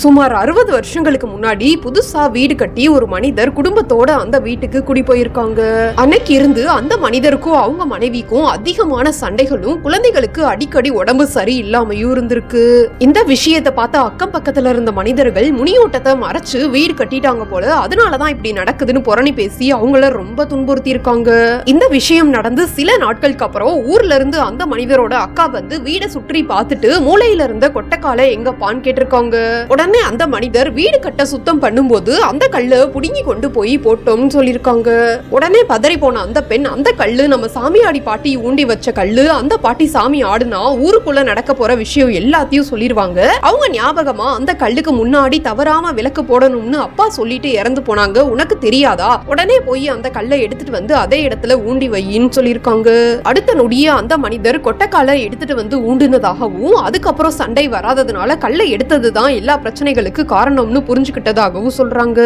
சுமார் 60 வருஷங்களுக்கு முன்னாடி புதுசா வீடு கட்டி ஒரு மனிதர் குடும்பத்தோட அந்த வீட்டுக்கு குடி போயிருக்காங்க. அன்னைக்கு இருந்து அந்த மனிதருக்கும் அவங்க மனைவிக்கும் அதிகமான சண்டைகளும் குழந்தைகளுக்கு அடிக்கடி உடம்பு சரி இல்லாமையும் இருந்திருக்கு. இந்த விஷயத்தை பார்த்த அக்கம் பக்கத்துல இருந்த மனிதர்கள் முனியோட்டத்தை மறைச்சு வீடு கட்டிட்டாங்க போல, அதனாலதான் இப்படி நடக்குதுன்னு புரணி பேசி அவங்கள ரொம்ப துன்புறுத்தி இருக்காங்க. இந்த விஷயம் நடந்து சில நாட்களுக்கு அப்புறம் ஊர்ல இருந்து அந்த மனிதரோட அக்கா வந்து வீடை சுற்றி பார்த்துட்டு மூளையில இருந்த கொட்டைக்காலை எங்கப்பான்னு கேட்டிருக்காங்க. உடனே அந்த மனிதர் வீடு கட்ட சுத்தம் பண்ணும்போது அந்த கல்லை புடுங்கி கொண்டு போய் போட்டோம்னு சொல்லிருக்காங்க. உடனே பதறி போன அந்த பெண், அந்த கல்லு நம்ம சாமியாடி பாட்டி ஊண்டி வச்ச கல்லு, அந்த பாட்டி சாமி ஆடுனா ஊருக்குள்ள நடக்க போற விஷயம் எல்லாத்தையும் சொல்லிருவாங்க. அவங்க ஞாபகமா அந்த கல்லுக்கு முன்னாடி தவறாம விளக்கு போடணும்னு அப்பா சொல்லிட்டு இறந்து போனாங்க, உனக்கு தெரியாதா? உடனே போய் அந்த கல்லை எடுத்துட்டு வந்து அதே இடத்துல ஊண்டி வையின்னு சொல்லிருக்காங்க. அடுத்த நொடியே அந்த மனிதர் கொட்டைக்காலை எடுத்துட்டு வந்து ஊண்டுனதாகவும் அதுக்கப்புறம் சண்டை வராததுனால கல்லை எடுத்ததுதான் எல்லா பிரச்சனைகளுக்கு காரணம்னு புரிஞ்சுக்கிட்டதாகவும் சொல்றாங்க.